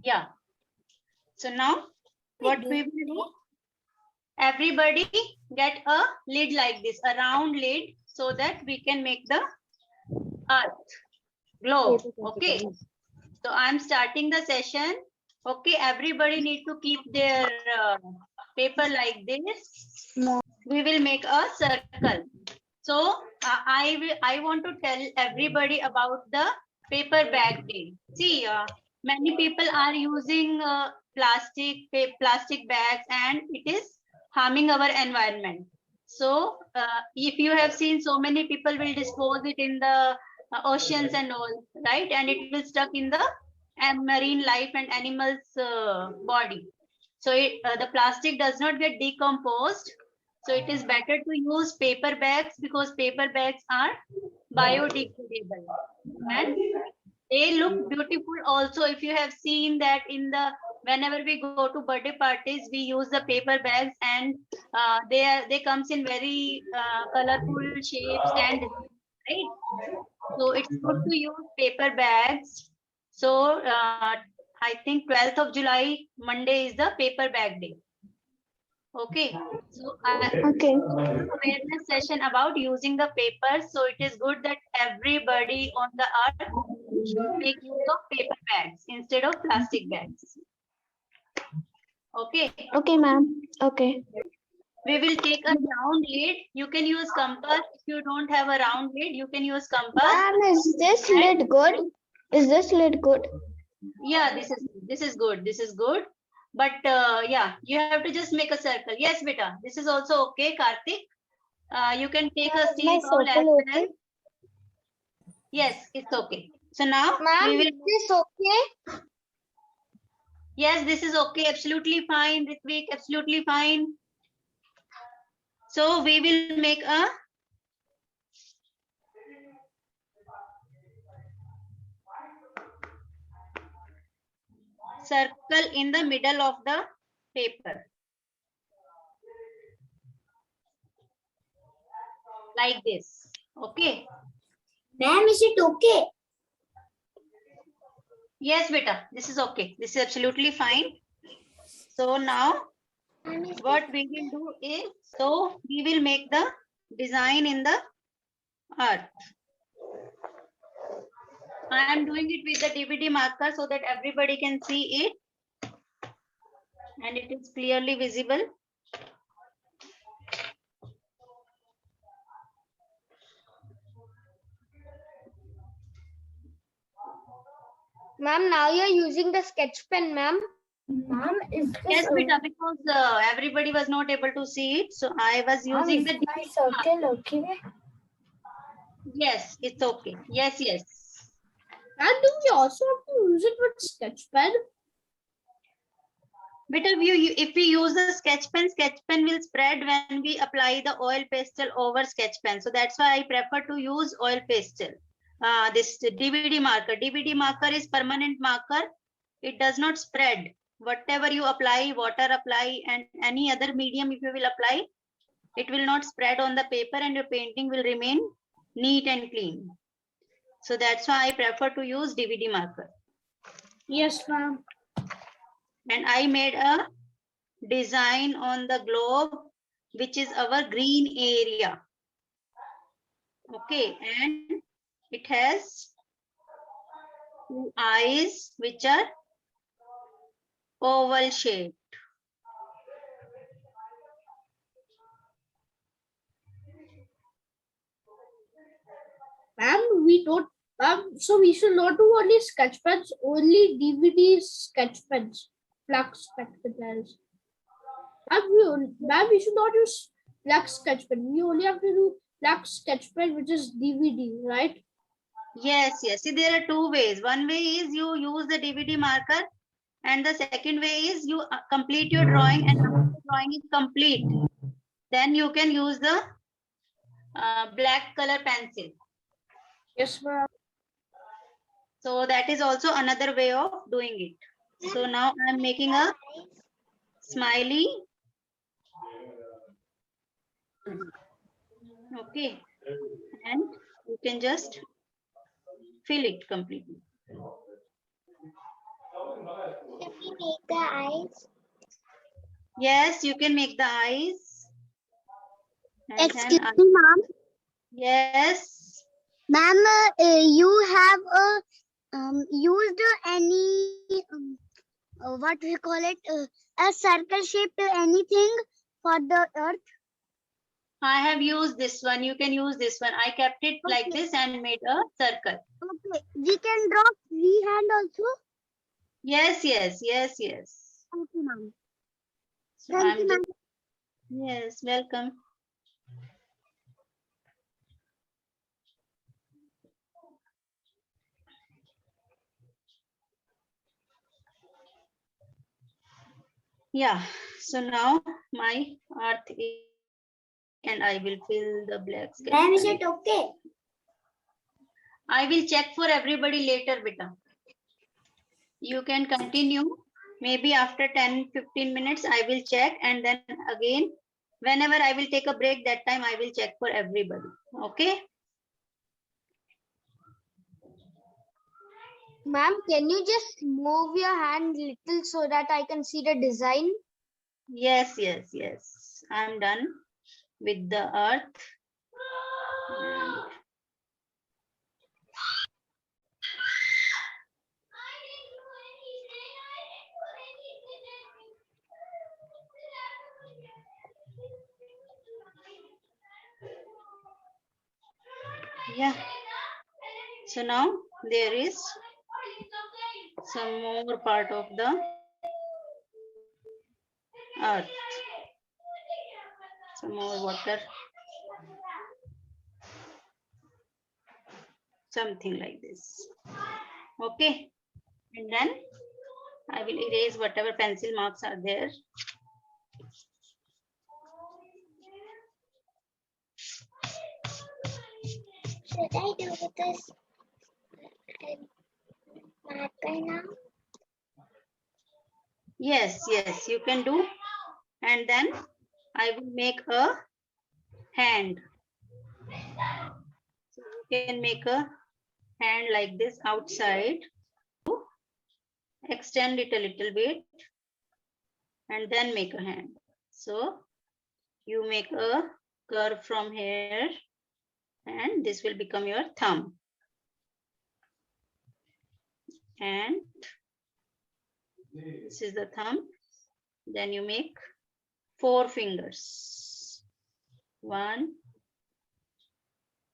Yeah. So now what we will do, everybody get a lid like this, a round lid, so that we can make the earth globe. Okay. So I'm starting the session. Okay, everybody need to keep their paper like this. We will make a circle. So I want to tell everybody about the paper bag day. See, many people are using plastic bags, and it is harming our environment. So if you have seen, so many people will dispose it in the oceans and all, right? And it will stuck in the marine life and animals body. So the plastic does not get decomposed. So it is better to use paper bags, because paper bags are biodegradable and they look beautiful also. If you have seen that in the, whenever we go to birthday parties, we use the paper bags, and they comes in very colorful shapes and right. So it's good to use paper bags. So I think 12th of July, Monday, is the paper bag day. Okay. So awareness session about using the paper. So it is good that everybody on the earth should make use of paper bags instead of plastic bags. Okay. Okay, ma'am. Okay. We will take a round lid. You can use compass. If you don't have a round lid, you can use compass. Ma'am, is this lid good? Is this lid good? Yeah, this is good. This is good. But yeah, you have to just make a circle. Yes, beta. This is also okay, Karthik. You can take a steel bowl as well. Yes, it's okay. So now Ma'am, we will. is this okay? Yes, this is okay. Absolutely fine, Ritvik. Absolutely fine. So we will make a circle in the middle of the paper. Like this. Okay. Ma'am, is it okay? Yes, beta. This is okay. This is absolutely fine. So now what we will do is, so we will make the design in the earth. I am doing it with the DVD marker so that everybody can see it and it is clearly visible. Ma'am, now you're using the sketch pen, ma'am. Ma'am, is this Yes, beta, because everybody was not able to see it, so I was using the my circle okay? Yes, it's okay. Yes, yes. And do we also have to use it with sketch pen? Beta, if we use the sketch pen will spread when we apply the oil pastel over sketch pen. So that's why I prefer to use oil pastel. This DVD marker is permanent marker. It does not spread. Whatever you apply, water apply, and any other medium if you will apply, it will not spread on the paper and your painting will remain neat and clean. So that's why I prefer to use DVD marker. Yes, ma'am. And I made a design on the globe, which is our green area. Okay, and it has two eyes which are oval shaped. Ma'am, we don't. So we should not do only sketch pens, only DVD sketch pens, flux spectacles. Ma'am, we should not use flux sketch pen. We only have to do flux sketch pen, which is DVD, right? Yes, yes. See, there are two ways. One way is you use the DVD marker, and the second way is you complete your drawing, and after the drawing is complete, then you can use the black color pencil. Yes, ma'am. So that is also another way of doing it. So now I'm making a smiley. Okay. And you can just fill it completely. Can we make the eyes? Yes, you can make the eyes. And Excuse then me, ma'am. yes. Ma'am, you have used any what we call it a circle shaped anything for the earth? I have used this one. You can use this one. I kept it like Okay. this and made a circle. Okay, we can draw freehand also. Yes, yes, yes, yes. Thank you, ma'am. So Thank I'm you, just, ma'am. yes, welcome. Yeah, so now my earth is, and I will fill the black sketch. Ma'am, is it okay? I will check for everybody later, beta. You can continue. Maybe after 10-15 minutes, I will check, and then again, whenever I will take a break, that time I will check for everybody. Okay? Ma'am, can you just move your hand little so that I can see the design? Yes, yes, yes. I'm done with the earth. And yeah. So now there is some more part of the earth. Some more water. Something like this. Okay. And then I will erase whatever pencil marks are there. Should I do this marker now? Yes, yes, you can do. And then I will make a hand. So you can make a hand like this outside. Extend it a little bit and then make a hand. So you make a curve from here and this will become your thumb. And this is the thumb. Then you make 4 fingers. 1,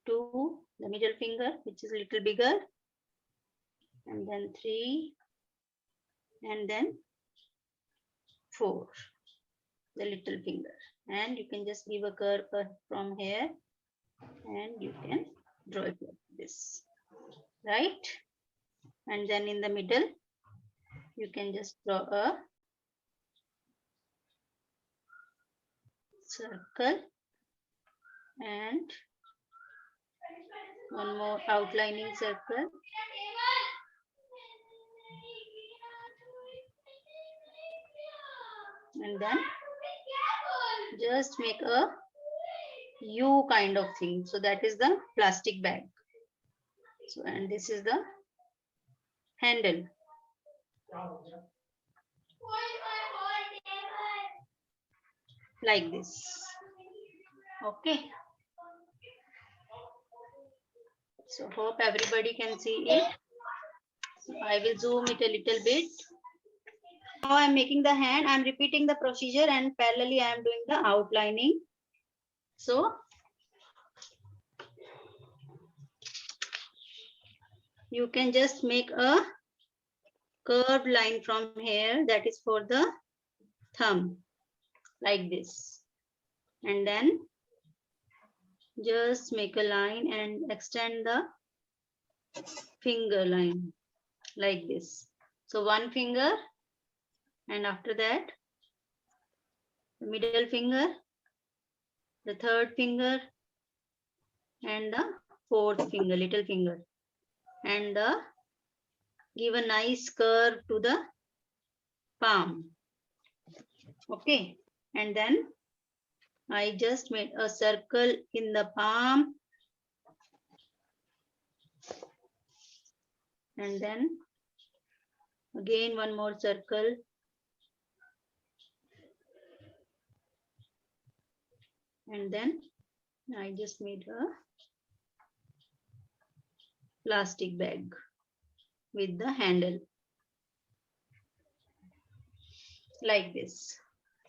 2, the middle finger, which is a little bigger. And then 3, and then 4, the little finger. And you can just give a curve from here and you can draw it like this, right? And then in the middle, you can just draw a circle and one more outlining circle. And then just make a U kind of thing. So that is the plastic bag. So, and this is the handle. Like this. Okay. So hope everybody can see it. So I will zoom it a little bit. Now I'm making the hand. I'm repeating the procedure and parallelly I am doing the outlining. So you can just make a curved line from here, that is for the thumb, like this. And then just make a line and extend the finger line like this. So one finger, and after that the middle finger, the third finger, and the fourth finger, little finger, and give a nice curve to the palm. Okay, and then I just made a circle in the palm, and then Again, one more circle. And then I just made a plastic bag with the handle like this.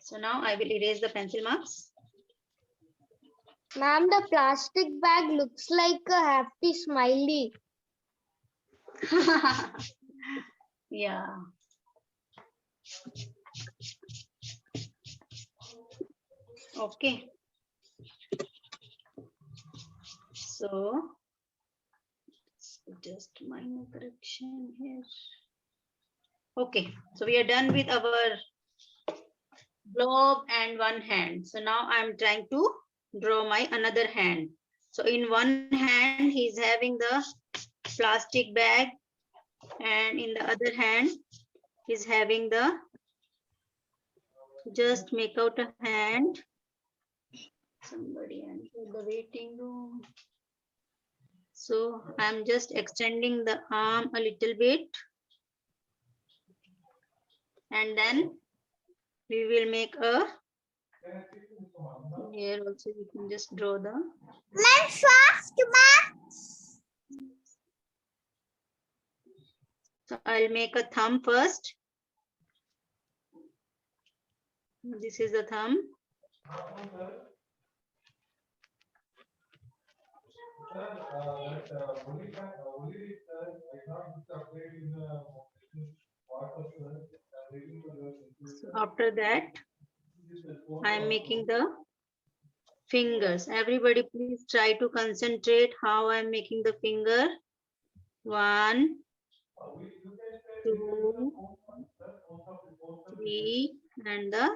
So now I will erase the pencil marks. Ma'am, the plastic bag looks like a happy smiley. Yeah. Okay. So just minor correction here. Okay, so we are done with our globe and one hand. So now I'm trying to draw my another hand. So in one hand, he's having the plastic bag, and in the other hand, he's having the, just make out a hand. Somebody enter the waiting room. So I'm just extending the arm a little bit. And then we will make a, here also we can just draw the, so I'll make a thumb first. This is the thumb. So after that, I'm making the fingers. Everybody please try to concentrate how I'm making the finger. 1, 2, 3, and the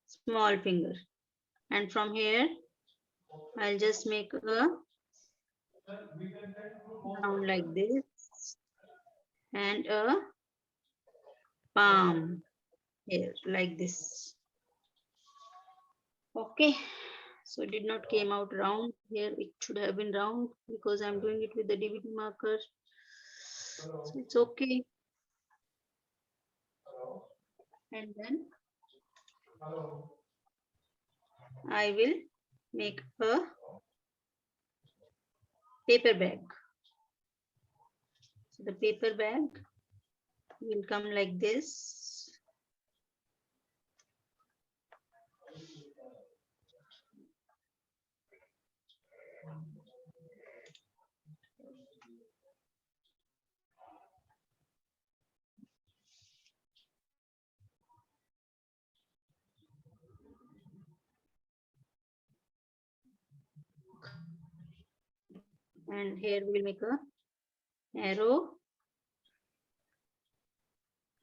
small finger. And from here, I'll just make a round like this and a palm here like this. Okay, so it did not came out round. Here it should have been round because I'm doing it with the DVD marker. So it's okay. And then I will make a paper bag. So the paper bag will come like this. And here we'll make a arrow.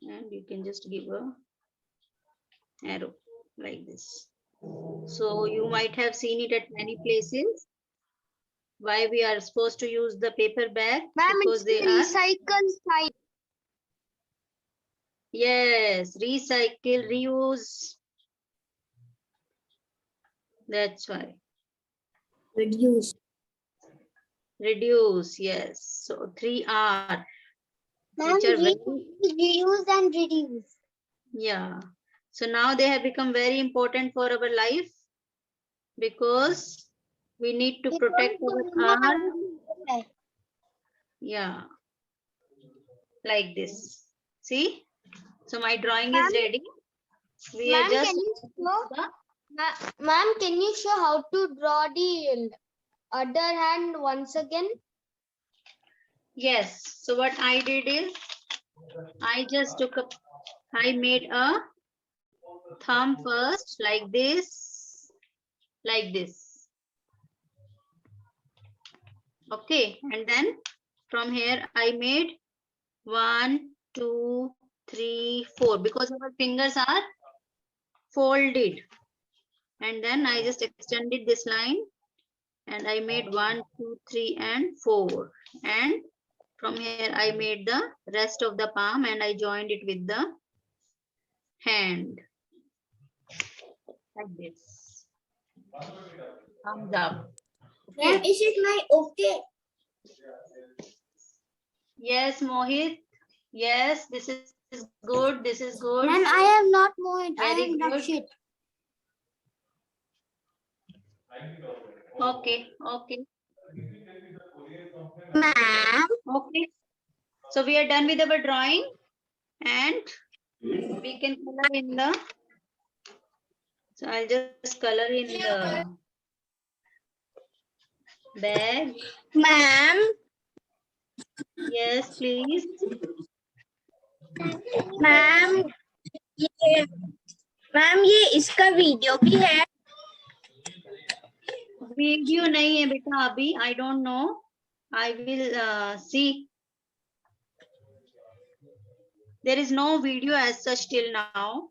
And you can just give a arrow like this. So you might have seen it at many places. Why we are supposed to use the paper bag? Ma'am, Because it's they the are, recycle side. yes, recycle, reuse. That's why. Reduce. Reduce, yes. So 3R. Ma'am, Which are very, reuse and reduce. yeah. So now they have become very important for our life because we need to protect our earth. Yeah, like this. See? So my drawing is ready. We are Ma'am, just, can you show? Ma'am, can you show how to draw the other hand once again? yes. So what I did is I just took up, I made a thumb first like this, like this. Okay. And then from here I made 1, 2, 3, 4 because our fingers are folded. And then I just extended this line and I made 1, 2, 3, and 4. And from here I made the rest of the palm and I joined it with the hand like this. Thumbs up. Ma'am, is it my okay? Yes, Mohit, Yes, this is good. This is good. Ma'am, I am not Mohit. I Very am good. Rakshit. Okay, okay, Ma'am. okay. So we are done with our drawing, and we can color in the. So I'll just color in the bag. Ma'am. Yes, please. Ma'am ये इसका video भी है. Video नहीं है बेटा अभी. I don't know. I will see. There is no video as such till now.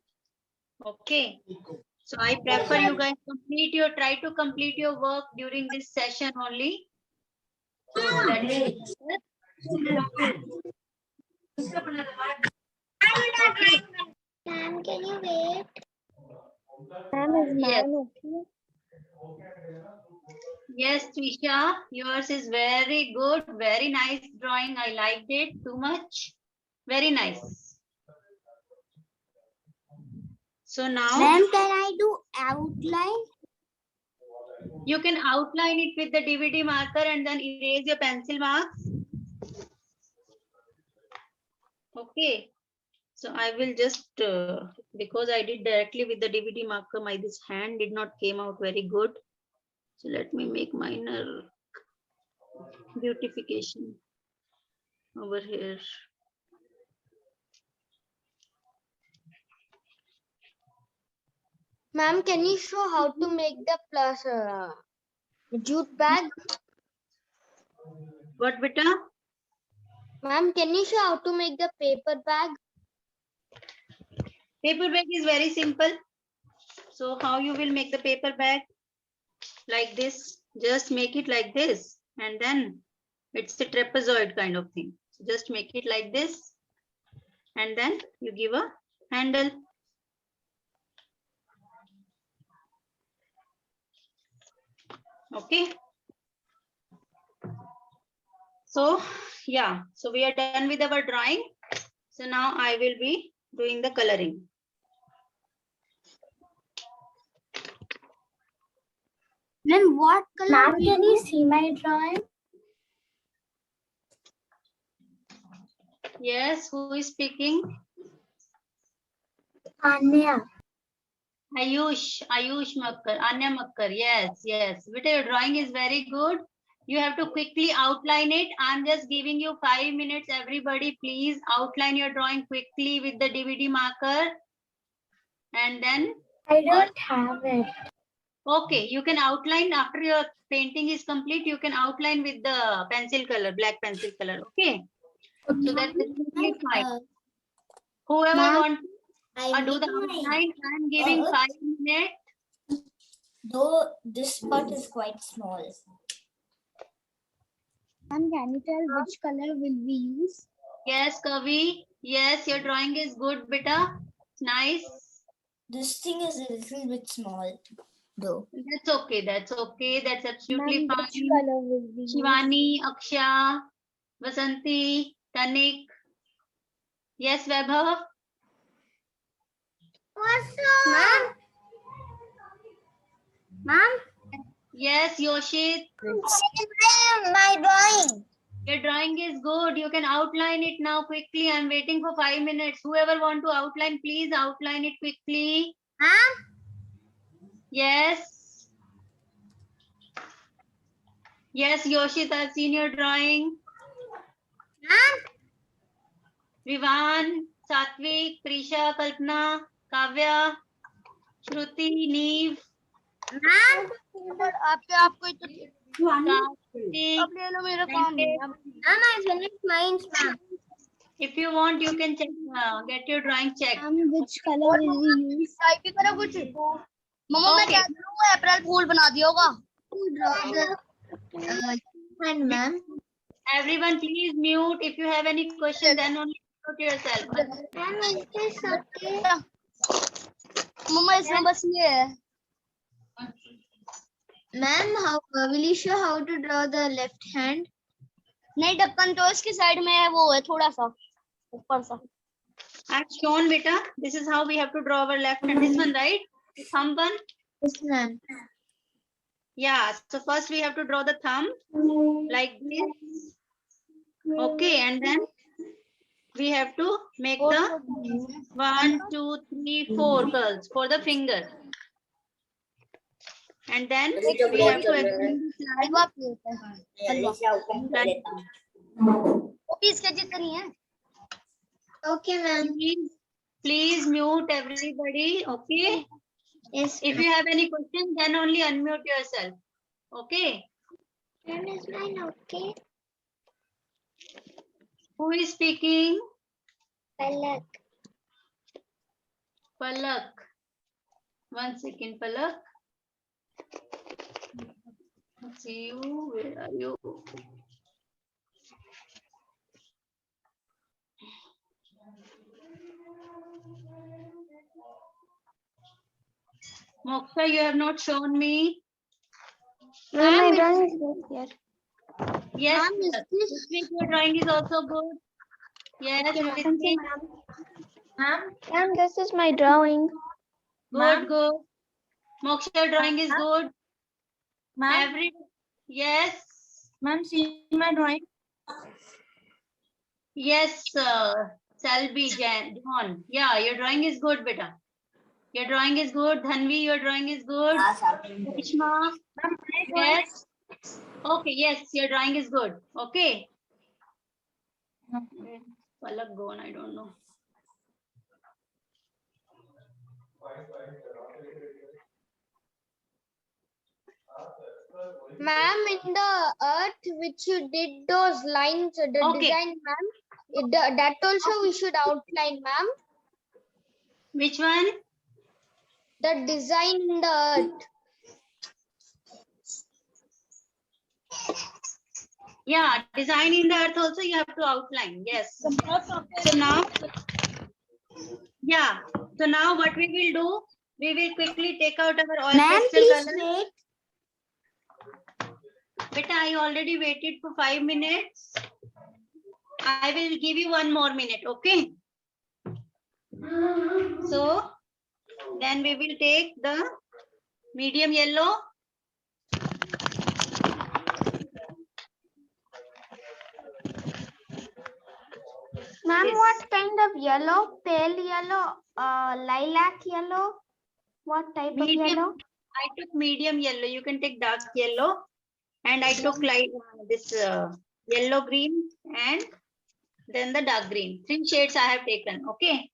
Okay. So I prefer you guys try to complete your work during this session only. So that is Ma'am, can you wait? Ma'am, is Yes. mine okay? Yes, Trisha, yours is very good. Very nice drawing. I liked it too much. Very nice. So now Ma'am, can I do outline? you can outline it with the DVD marker and then erase your pencil marks. Okay. So I will just, because I did directly with the DVD marker, this hand did not came out very good. So let me make minor beautification over here. Ma'am, can you show how to make the jute bag? What, beta? Ma'am, can you show how to make the paper bag? Paper bag is very simple. So how you will make the paper bag? Like this. Just make it like this. And then it's a trapezoid kind of thing. So just make it like this. And then you give a handle. Okay. So yeah, so we are done with our drawing. So now I will be doing the coloring. Then what color? Ma'am, can you see my drawing? Yes, who is speaking? Anya. Ayush Makkar, Anya Makkar. Yes, yes. But your drawing is very good. You have to quickly outline it. I'm just giving you 5 minutes. Everybody, please outline your drawing quickly with the DVD marker. And then. I don't have it. Okay, you can outline after your painting is complete. You can outline with the pencil color, black pencil color. Okay. So that's absolutely fine. Whoever wants to do the outline, I'm giving 5 minutes. Though this part is quite small. Ma'am, can you tell which color will we use? Yes, Kavi. Yes, your drawing is good, beta. Nice. This thing is a little bit small, though. That's okay. That's okay. That's absolutely Ma'am, fine. which color will we use? Shivani, Aksha, Vasanti, Tanik. Yes, Vaibhav. Ma'am? Ma'am? Yes, Yoshit. My drawing. Your drawing is good. You can outline it now quickly. I'm waiting for 5 minutes. Whoever want to outline, please outline it quickly. Ma'am? Yes. Yes, Yoshit, I've seen your drawing. Ma'am? Vivan, Satvik, Prisha, Kalpana, Kavya, Shruti, Neev. Ma'am? आपको तो Kartik, अब ले लो मेरा काम. Ma'am, I finished mine, ma'am. if you want, you can check, get your drawing checked. Ma'am, which color will we use? Type भी करो कुछ. मम्मा मैं क्या करूँ? अप्रैल फूल बना दिया होगा. And ma'am, Everyone, please mute. If you have any question, then only mute yourself. Ma'am, is this okay? मम्मा इसमें बस ये है. ma'am, how will you show how to draw the left hand? नहीं ढक्कन तो इसकी साइड में है वो है थोड़ा सा ऊपर से I've shown beta. This is how we have to draw our left hand. This one, right? The thumb one. Yes, ma'am. Yeah. So first we have to draw the thumb like this. Okay, and then we have to make the 1, 2, 3, 4 curls for the finger. And then we have to extend this line. Halwa plate है Like वो भी इसके जितना नहीं है okay ma'am please mute everybody. Okay. Yes If you have any questions, then only unmute yourself. Okay. Ma'am is mine okay Who is speaking? Palak Palak. 1 second, Palak. See you. Where are you? Moksha, you have not shown me. Ma'am, Yes, Ma'am, is this- this week your drawing is also good. Yes, this week. Ma'am, this is my drawing. Good, good. Moksha, your drawing is good. Every yes, Ma'am, see my drawing. yes, Selby, John. Yeah, your drawing is good, beta. Your drawing is good. Dhanvi, your drawing is good. Rishma, yes. Okay, yes, your drawing is good. Okay. Palak gone, I don't know. Ma'am, in the earth which you did those lines, the Okay. design, ma'am, that also we should outline, ma'am. Which one? The design in the earth. Yeah, design in the earth also you have to outline. Yes. So now, yeah. So now what we will do, we will quickly take out our oil pastel color. Beta, I already waited for 5 minutes. I will give you 1 more minute, okay? So, then we will take the medium yellow. Ma'am, Yes. what kind of yellow? Pale yellow, lilac yellow? What type Medium. of yellow? I took medium yellow. You can take dark yellow. And I took light this yellow green and then the dark green. 3 shades I have taken. Okay.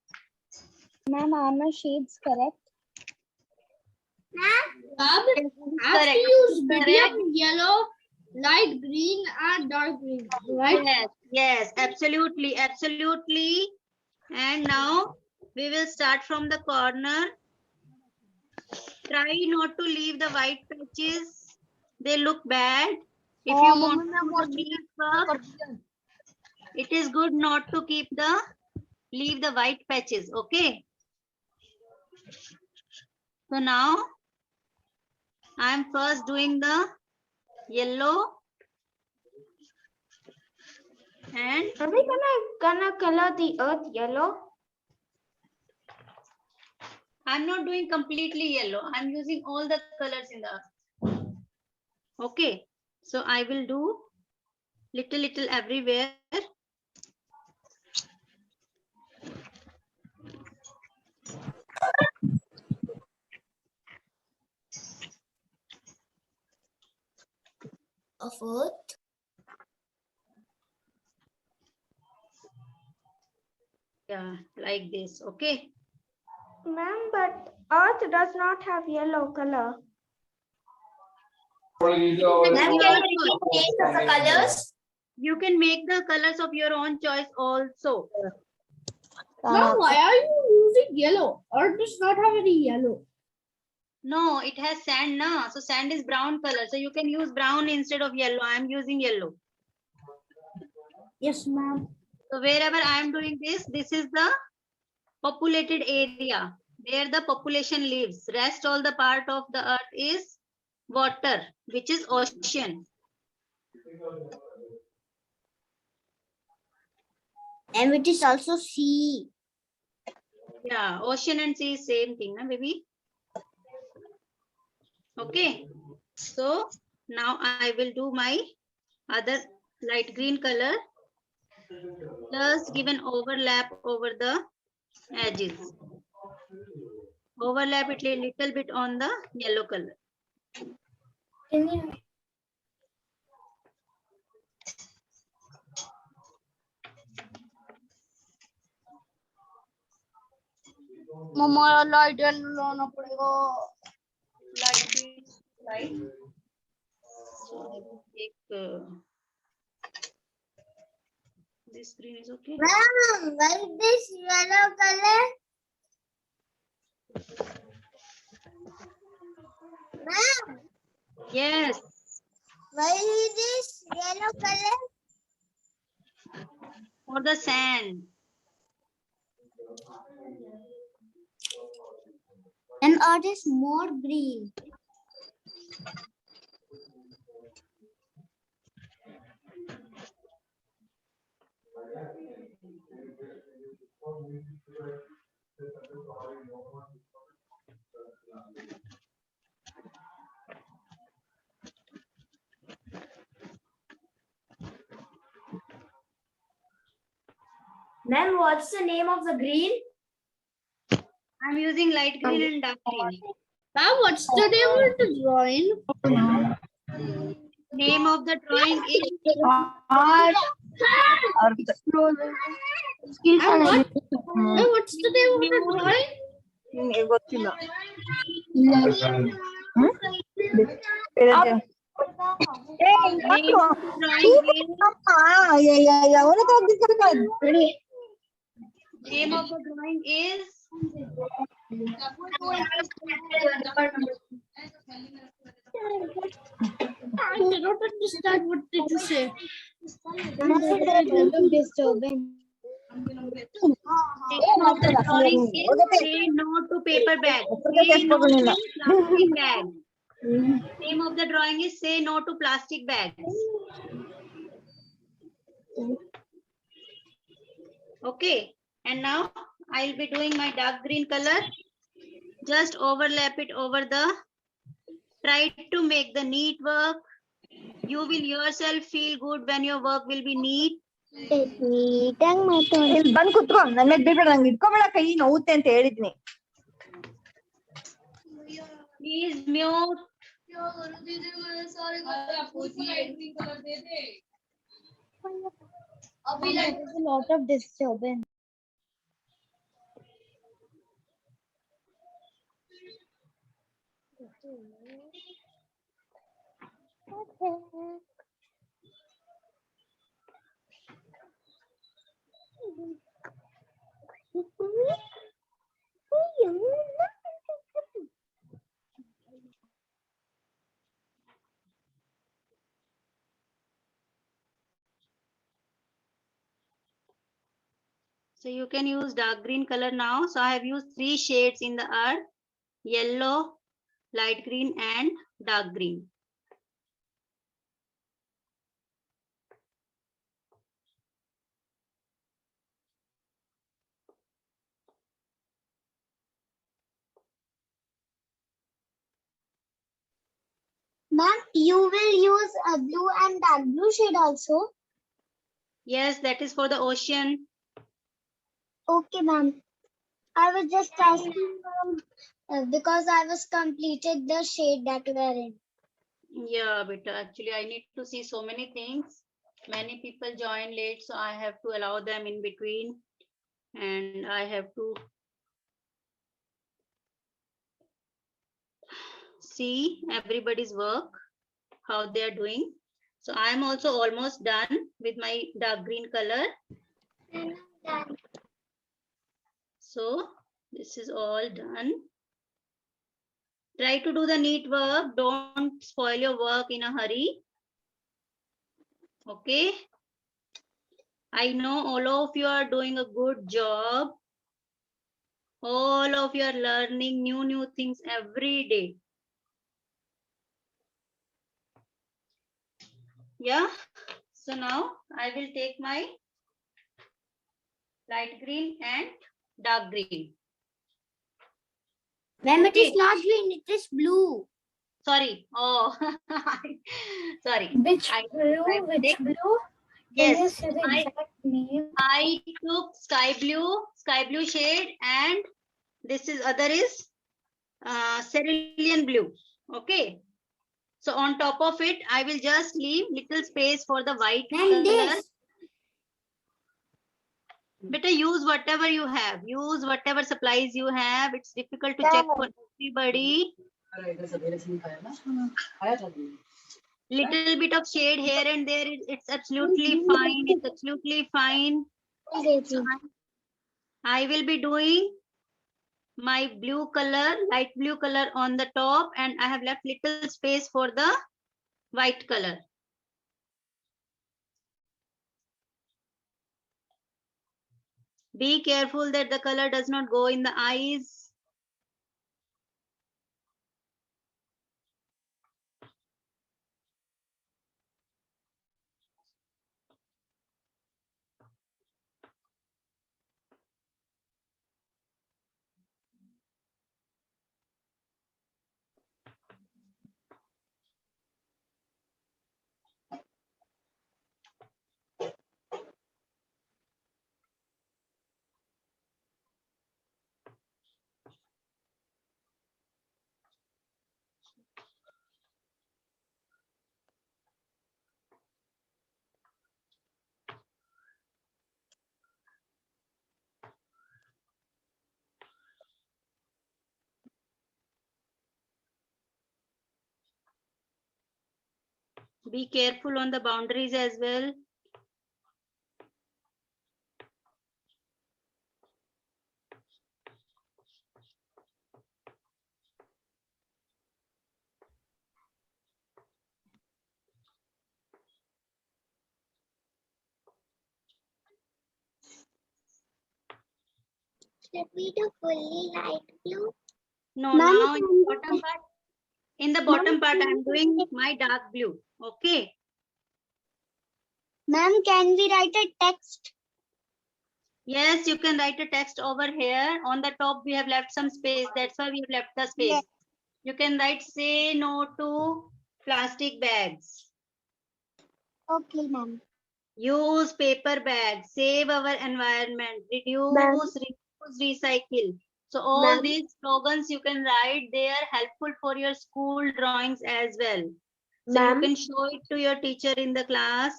Ma'am, are my shades correct? Ma'am, Yes, have to correct. use Correct. medium yellow, light green, and dark green, right? Yes, yes, absolutely, absolutely. And now we will start from the corner. Try not to leave the white patches. They look bad. If you want to do the leaf work, it is good not to leave the white patches. Okay. So now I am first doing the yellow and Are we gonna color the earth yellow? I'm not doing completely yellow. I'm using all the colors in the earth. Okay. So I will do little everywhere. Of earth. Yeah, like this. Okay. Ma'am, but earth does not have yellow color. Ma'am, can you repeat names of the colors? You can make the colors of your own choice also. Ma'am, why are you using yellow? Earth does not have any yellow. No, it has sand now. So sand is brown color. So you can use brown instead of yellow. I am using yellow. Yes, ma'am. So wherever I am doing this is the populated area where the population lives. Rest all the part of the earth is water, which is ocean. And it is also sea. Yeah, ocean and sea is same thing, na baby? Okay. So now I will do my other light green color. Just give an overlap over the edges. Overlap it a little bit on the yellow color. Can you? Mama, light laना पड़ेगा. Light green, right? So I will take this green is okay. Ma'am, why this yellow color? Ma'am, Yes. why this yellow color? For the sand. And earth is more green. Ma'am, what's the name of the green? I'm using light green and dark green. Ma'am, what's the name of the drawing? Name of the drawing is Ma'am, what's the name of the drawing? name of the drawing is name of the drawing is I cannot understand what did you say. Disturbing. name of the drawing is say no to paper bag. Say no to plastic bag. Name of the drawing is say no to plastic bags. Okay, and now I'll be doing my dark green color. Just overlap it over the, try to make the neat work. You will yourself feel good when your work will be neat. ಇಲ್ಲಿ ಬಂದ್ ಕುತ್ಕೊ ನನ್ ಮೇಲೆ ಬೀಳ್ಬೇಡ ನಂಗೆ ಇಟ್ಕೊಬೇಡ ಕೈ ನೋವುತ್ತೆ ಅಂತ ಹೇಳಿದ್ನಿ Please mute. There's a lot of disturbance. So you can use dark green color now. So I have used 3 shades in the earth: yellow, light green and dark green. Ma'am, you will use a blue and dark blue shade also. Yes, that is for the ocean. Okay, ma'am. I was just asking because I was completed the shade that we are in. Yeah, but actually I need to see so many things. Many people join late, so I have to allow them in between. And I have to see everybody's work, how they are doing. So I am also almost done with my dark green color. So this is all done. Try to do the neat work. Don't spoil your work in a hurry. Okay. I know all of you are doing a good job. All of you are learning new things every day. Yeah. So now I will take my light green and dark green. Ma'am, it is Okay. not green, it is blue. Sorry. Oh, sorry. Which I- blue? I Which take- blue? Can you Yes, say the exact name? I took sky blue shade, and this is other is cerulean blue. Okay. So on top of it, I will just leave little space for the white And color. this. Better use whatever you have. Use whatever supplies you have. It's difficult to check for everybody. Little bit of shade here and there. It's absolutely fine. It's absolutely fine. So I will be doing my blue color, light blue color on the top, and I have left little space for the white color. Be careful that the color does not go in the eyes. Be careful on the boundaries as well. Should we do fully light blue? No, Ma'am, now in can the you- bottom part, I'm doing my dark blue. Okay. Ma'am, can we write a text? Yes, you can write a text over here. On the top, we have left some space. That's why we have left the space. Yes. You can write say no to plastic bags. Okay, ma'am. Use paper bags. Save our environment. Reduce, Ma'am. reuse, recycle. So all Ma'am. these slogans you can write. They are helpful for your school drawings as well. So you Ma'am. can show it to your teacher in the class.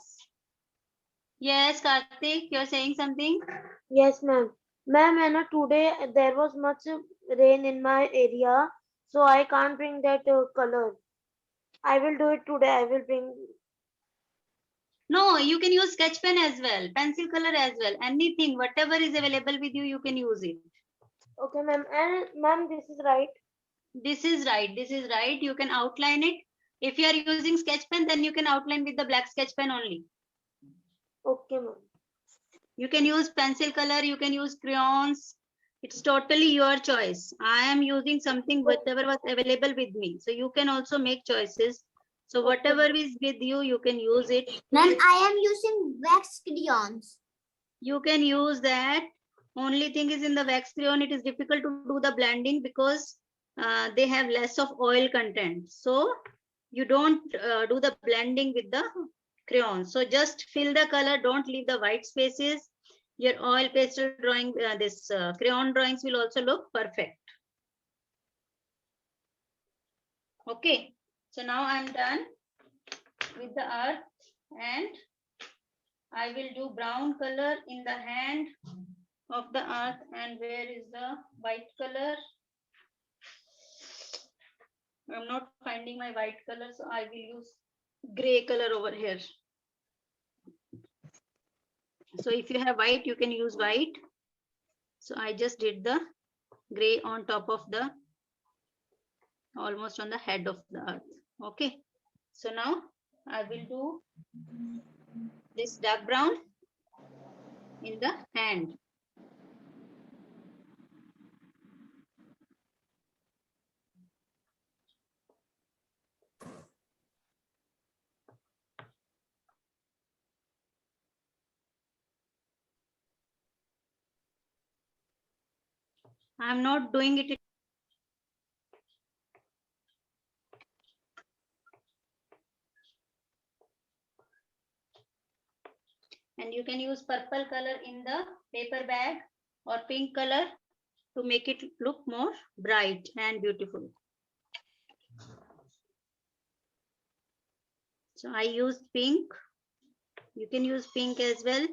Yes, Karthik, you're saying something? Yes, ma'am. Ma'am, today there was much rain in my area, so I can't bring that color. I will do it today. I will bring. No, you can use sketch pen as well, pencil color as well. Anything, whatever is available with you, you can use it. Okay, ma'am. And ma'am, this is right. This is right. This is right. You can outline it. If you are using sketch pen, then you can outline with the black sketch pen only. Okay, ma'am. You can use pencil color. You can use crayons. It's totally your choice. I am using something whatever was available with me. So you can also make choices. So whatever is with you, you can use it. Ma'am, I am using wax crayons. You can use that. Only thing is in the wax crayon, it is difficult to do the blending because they have less of oil content. So you don't do the blending with the crayon. So just fill the color, don't leave the white spaces. Your oil pastel drawing, crayon drawings will also look perfect. Okay, so now I'm done with the earth, and I will do brown color in the hand of the earth. And where is the white color? I'm not finding my white color, so I will use gray color over here. So if you have white, you can use white. So I just did the gray on top of the, almost on the head of the earth. Okay, so now I will do this dark brown in the hand. I'm not doing it. And you can use purple color in the paper bag or pink color to make it look more bright and beautiful. So I used pink. You can use pink as well.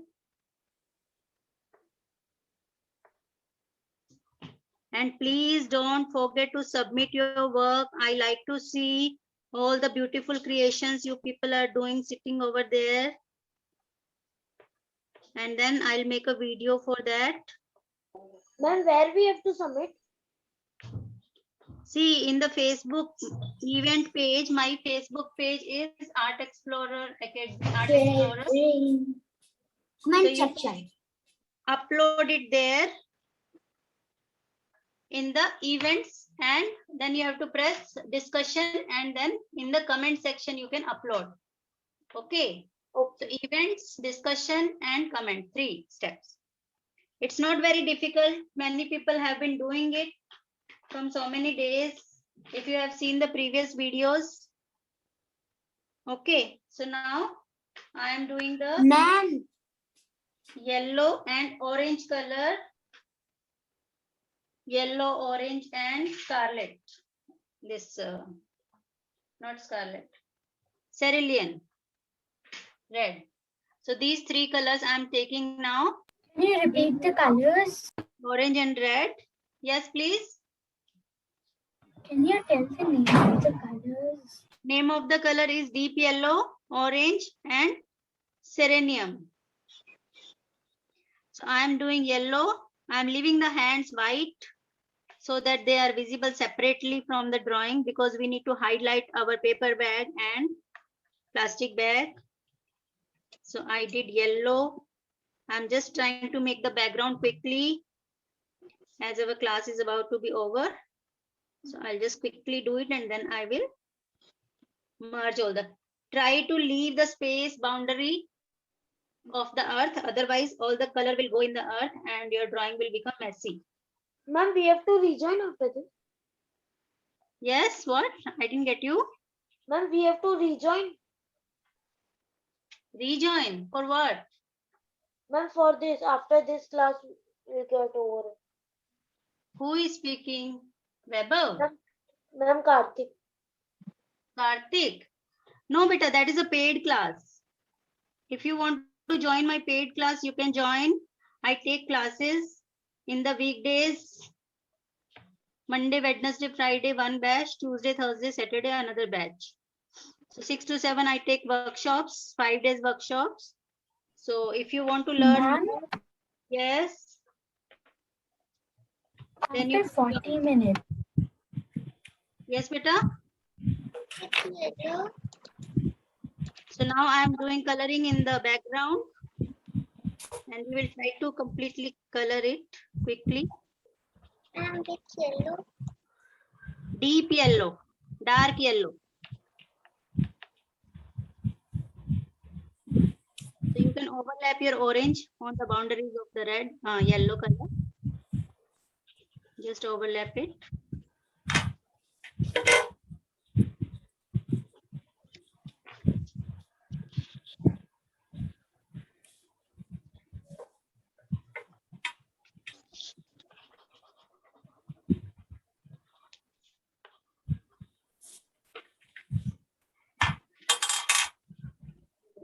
And please don't forget to submit your work. I like to see all the beautiful creations you people are doing sitting over there. And then I'll make a video for that. Ma'am, where we have to submit? See, in the Facebook event page, my Facebook page is Art Explorer Academy. Art Explorer. Comment you section. Upload it there in the events, and then you have to press discussion, and then in the comment section you can upload. Okay. So events, discussion, and comment, 3 steps. It's not very difficult. Many people have been doing it from so many days. If you have seen the previous videos. Okay, so now I am doing the Ma'am, yellow and orange color. Yellow, orange, and scarlet. This, not scarlet, cerulean, red. So these 3 colors I'm taking now. can you repeat the colors? Orange and red. Yes, please. Can you tell the name of the colors? Name of the color is deep yellow, orange, and serenium. So I am doing yellow. I am leaving the hands white so that they are visible separately from the drawing, because we need to highlight our paper bag and plastic bag. So I did yellow. I'm just trying to make the background quickly as our class is about to be over. So I'll just quickly do it, and then I will merge all the. Try to leave the space boundary of the earth, otherwise all the color will go in the earth and your drawing will become messy. Ma'am, we have to rejoin after this. Yes, what? I didn't get you. Ma'am, we have to rejoin. Rejoin for what? Ma'am, for this, after this class, we'll get over it. Who is speaking? Weber? Ma'am, Karthik. Karthik? No, beta, that is a paid class. If you want to join my paid class, you can join. I take classes in the weekdays. Monday, Wednesday, Friday, 1 batch. Tuesday, Thursday, Saturday, another batch. So 6 to 7, I take workshops, 5 days workshops. So if you want to learn, yes. Then you 40 minutes. Yes, beta. So now I am doing coloring in the background, and we will try to completely color it quickly. And it's yellow. Deep yellow, dark yellow. So you can overlap your orange on the boundaries of the red, yellow color. Just overlap it.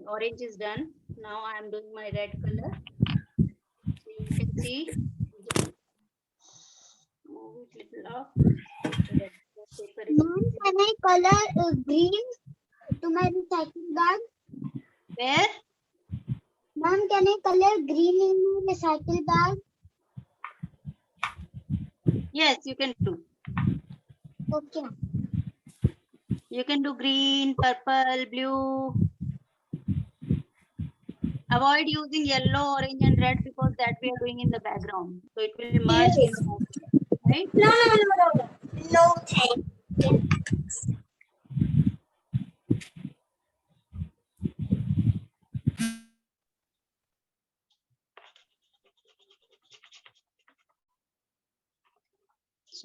Orange is done. Now I am doing my red color. So you can see. Move it little up. Ma'am, can I color green to my recycle bag? Where? Ma'am, can I color green in my recycle bag? Yes, you can do. Okay. You can do green, purple, blue. Avoid using yellow, orange, and red, because that we are doing in the background. So it will merge in, right? No, thank you.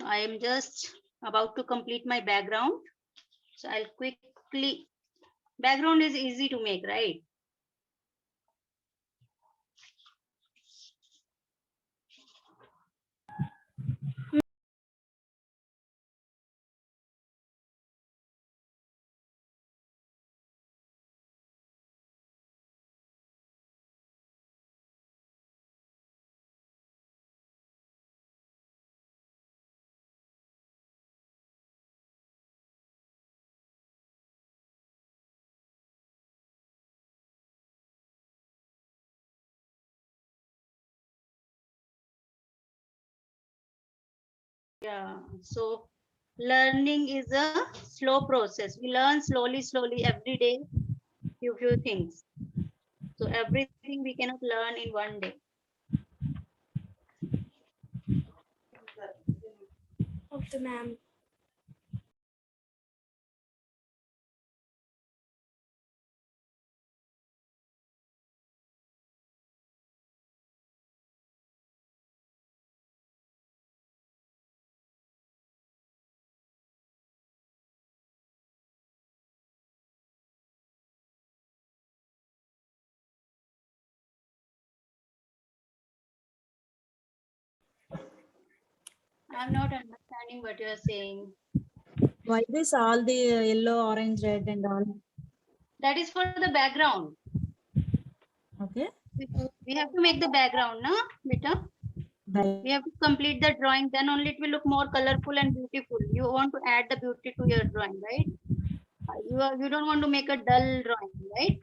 So I am just about to complete my background. So I'll quickly, background is easy to make, right? Yeah, so learning is a slow process. We learn slowly every day, few things. So everything we cannot learn in one day. Okay, ma'am. I'm not understanding what you are saying. Why this all the yellow, orange, red and all? That is for the background. Okay. We have to make the background, no, beta? Right. We have to complete the drawing, then only it will look more colorful and beautiful. You want to add the beauty to your drawing, right? You don't want to make a dull drawing, right?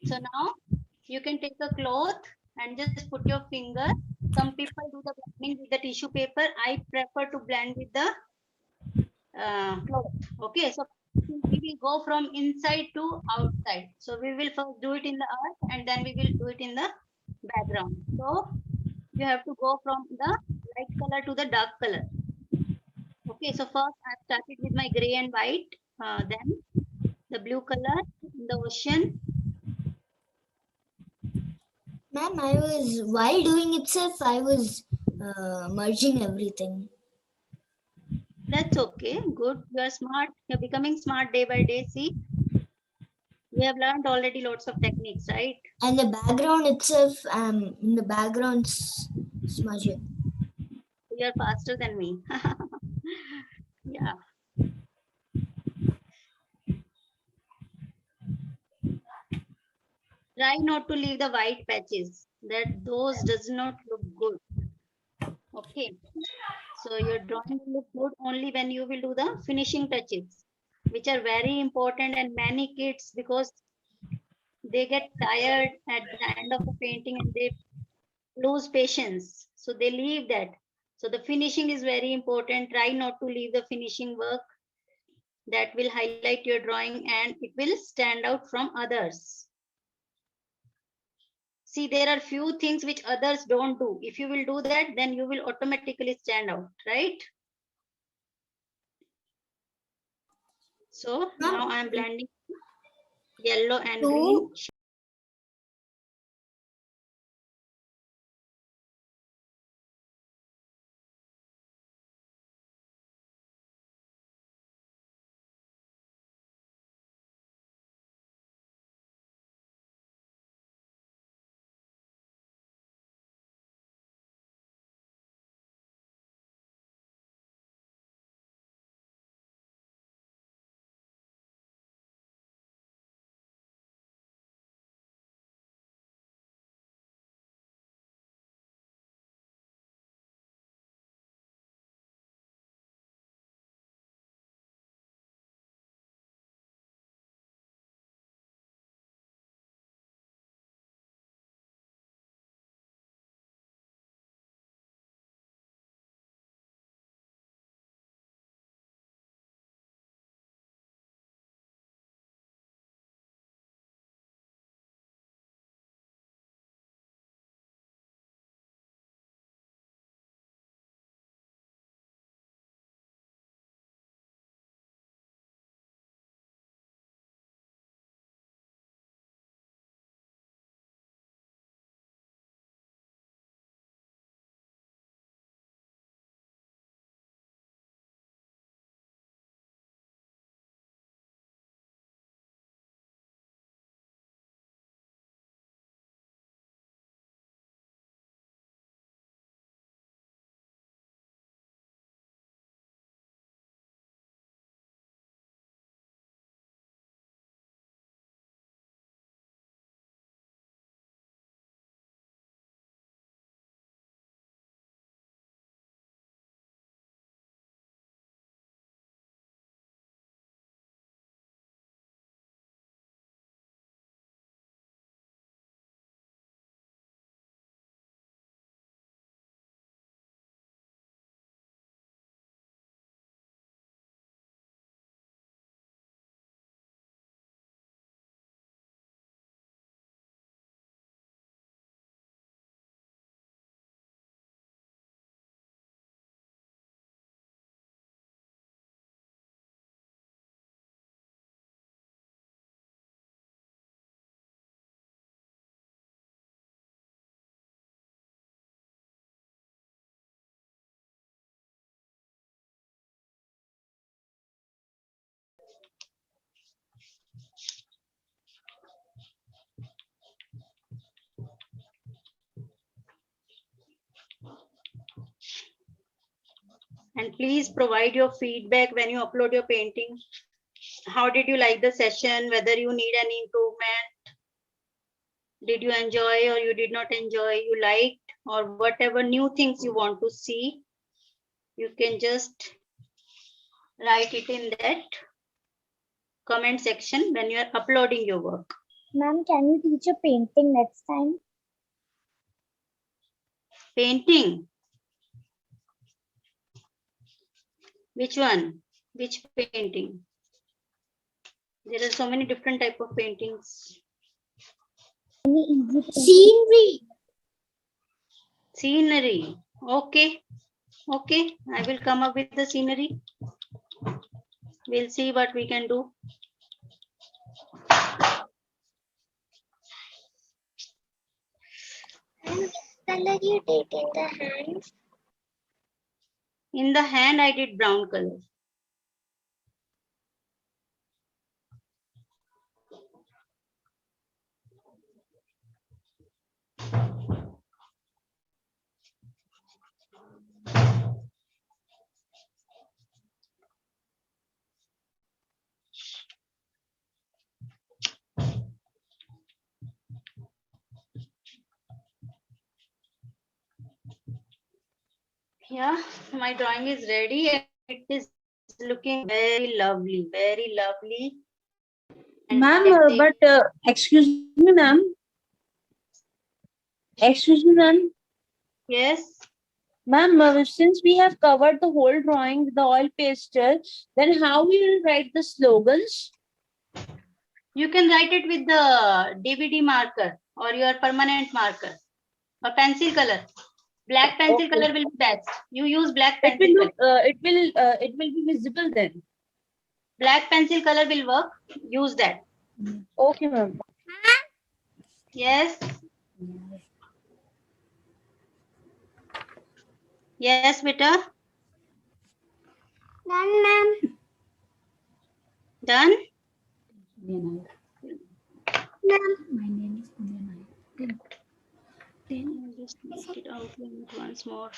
So now you can take a cloth and just put your finger. Some people do the blending with the tissue paper. I prefer to blend with the cloth. Okay, so we will go from inside to outside. So we will first do it in the earth and then we will do it in the background. So you have to go from the light color to the dark color. Okay, so first I started with my gray and white, then the blue color in the ocean. Ma'am, I was, while doing itself, I was merging everything. That's okay. Good. You are smart. You're becoming smart day by day. See, we have learned already lots of techniques, right? And the background itself, in the background smudging. You are faster than me. Yeah. Try not to leave the white patches. That those does not look good. Okay. So your drawing will look good only when you will do the finishing touches, which are very important, and many kids, because they get tired at the end of the painting and they lose patience. So they leave that. So the finishing is very important. Try not to leave the finishing work. That will highlight your drawing and it will stand out from others. See, there are few things which others don't do. If you will do that, then you will automatically stand out, right? So Ma'am, now I am blending yellow and two green And please provide your feedback when you upload your painting. How did you like the session? Whether you need any improvement? Did you enjoy or you did not enjoy? You liked, or whatever new things you want to see, you can just write it in that comment section when you are uploading your work. Ma'am, can you teach a painting next time? Painting. Which one? Which painting? There are so many different type of paintings. Any easy painting? Scenery. Scenery. Okay. Okay. I will come up with the scenery. We'll see what we can do. And which color you did in the hands? In the hand, I did brown color. Yeah, my drawing is ready. It is looking very lovely, very lovely. And Ma'am, I think- excuse me, ma'am. Excuse me, ma'am. yes, Ma'am, since we have covered the whole drawing with the oil pastel, then how we will write the slogans? you can write it with the DVD marker or your permanent marker or pencil color. Black pencil Okay. color will be best. You use black It pencil will color. look, it will be visible then. Black pencil color will work. Use that. Okay, ma'am. Yes. Yes, beta. Done, ma'am. Done. Just make it outline it once more.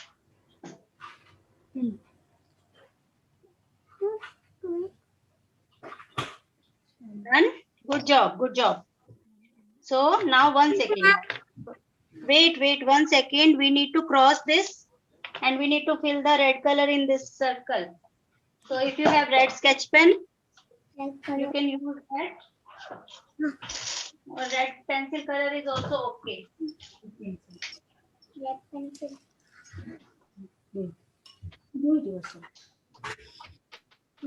Done. Good job. Good job. So now 1 second. Wait 1 second. We need to cross this and we need to fill the red color in this circle. So if you have red sketch pen, Red you color. can use that. Or red pencil color is also okay. Red pencil.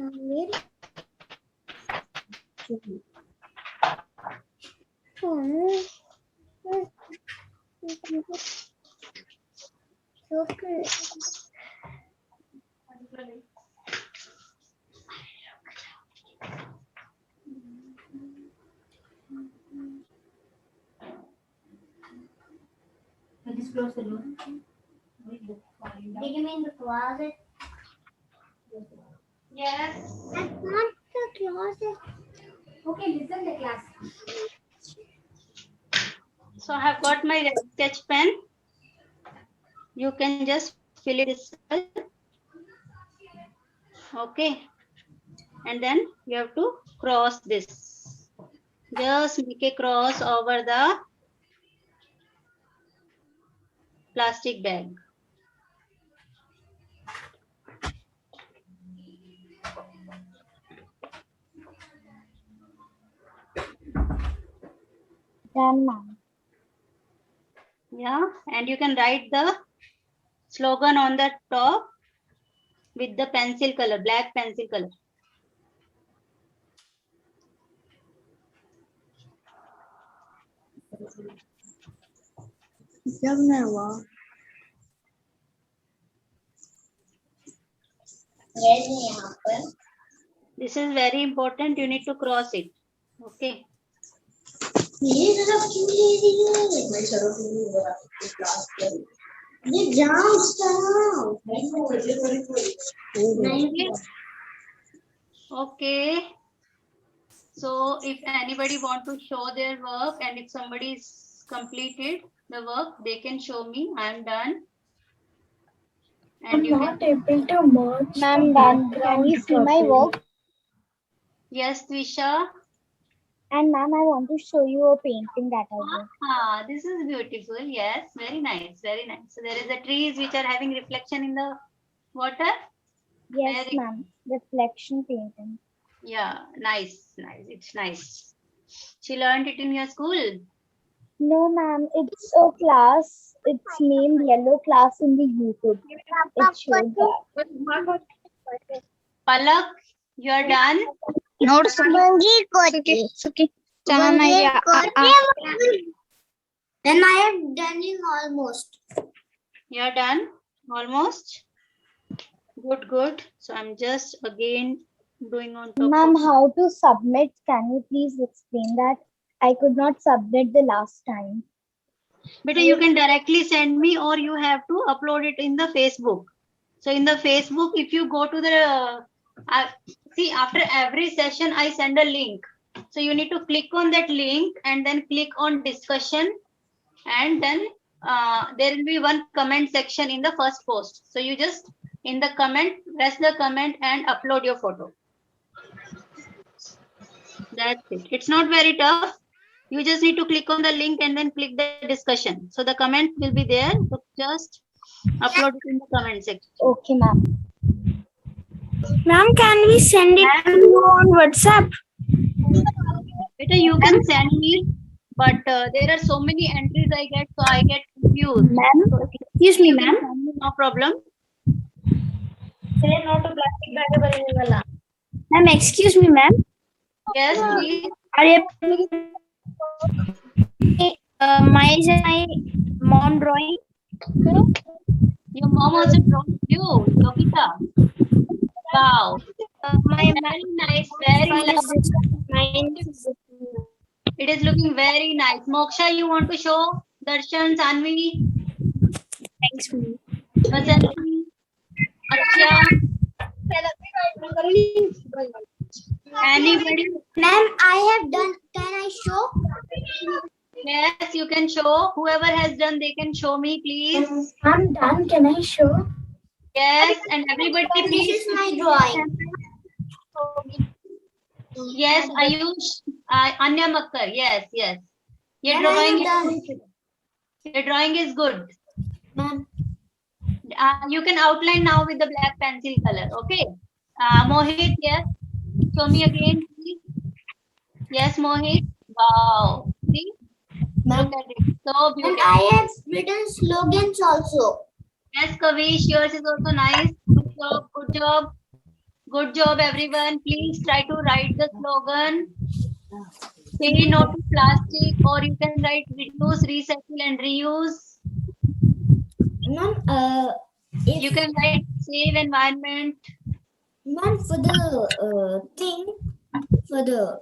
Where? Okay. Did you mean the closet? Yes. That's not the closet. Okay, listen the class. So I have got my red sketch pen. You can just fill it this way. Okay. And then you have to cross this. Just make a cross over the plastic bag. Done, ma'am. Yeah. And you can write the slogan on the top with the pencil color, black pencil color. This is very important. You need to cross it. Okay. Okay. So if anybody want to show their work and if somebody is completed the work, they can show me. I am done. And you can, able to merge. Ma'am, can you see my work? yes, Twisha. And ma'am, I want to show you a painting that I did. Ah, this is beautiful. Yes, very nice, very nice. So there is the trees which are having reflection in the water. Yes, Very- ma'am. Reflection painting. Yeah, nice, nice. It's nice. She learned it in your school. No, ma'am. It's a class. It's named Yellow Class in the YouTube. It showed that. Palak, you are done. Notes. Okay. Then I have done it almost. You are done almost. Good, good. So I'm just again doing on top. Ma'am, of- how to submit? Can you please explain that? I could not submit the last time. But you can directly send me, or you have to upload it in the Facebook. So in the Facebook, if you go to the see, after every session I send a link. So you need to click on that link and then click on discussion, and then there will be one comment section in the first post. So you just in the comment, press the comment and upload your photo. That's it. It's not very tough. You just need to click on the link and then click the discussion. So the comment will be there. So just upload it in the comment section. Okay, ma'am. Ma'am, can we send it to you on WhatsApp? Better you can send me, but there are so many entries I get, so I get confused. Ma'am, So excuse me, you can ma'am. send me, no problem. Say no to plastic bag. Ma'am, excuse me, ma'am. Yes, please. Are you my mom drawing? Your mom also drawn you, Yogita. Wow. Very nice, very nice. It is looking very nice. Moksha, you want to show? Darshan, Sanvi, Thanks, ma'am. Vasanti, Akshay, anybody? Ma'am, I have done. Can I show? Yes, you can show. Whoever has done, they can show me, please. I'm done. Can I show? Yes, and everybody, This please. is my drawing. Yes, Ayush, Anya Makkar. Yes, yes. Your Ma'am, I drawing have is good. Your drawing is good. Ma'am, You can outline now with the black pencil color. Okay. Mohit, yes. Show me again, please. Yes, Mohit. Wow. See? ma'am. Look at it. So And beautiful. I have written slogans also. Yes, Kavish, yours is also nice. Good job, good job. Good job, everyone. Please try to write the slogan. Say no to plastic, or you can write reduce, recycle, and reuse. Ma'am, You can write save environment. ma'am, for the thing, for the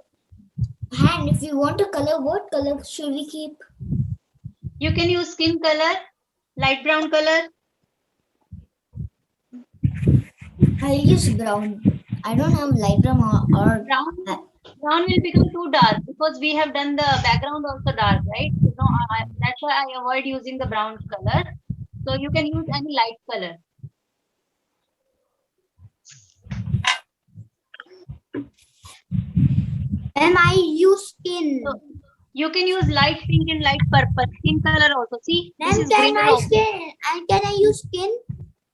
hand, if you want a color, what color should we keep? You can use skin color, light brown color. I'll use brown. I don't have light brown or Brown, brown will become too dark because we have done the background also dark, right? So no, that's why I avoid using the brown color. So you can use any light color. and I use skin. So you can use light pink and light purple, skin color also. See, this Then is grey can I rose. skin? And can I use skin?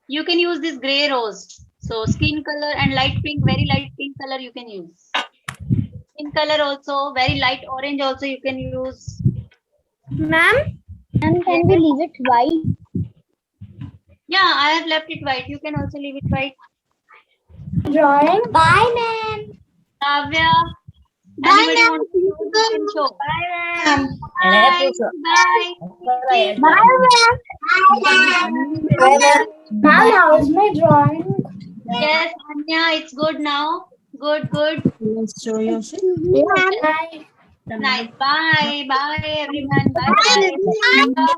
You can use this gray rose. So skin color and light pink, very light pink color you can use. Skin color also, very light orange also you can use. Ma'am, And can we leave it white? Yeah, I have left it white. You can also leave it white. drawing. Bye, ma'am. Kavya, Bye, anybody ma'am. want to show? You can show. Ma'am. Bye. Bye. Ma'am, how's my drawing? Yes, Anya, it's good now. Good, good. Bye. Nice. Bye. Bye, everyone. Bye. Bye.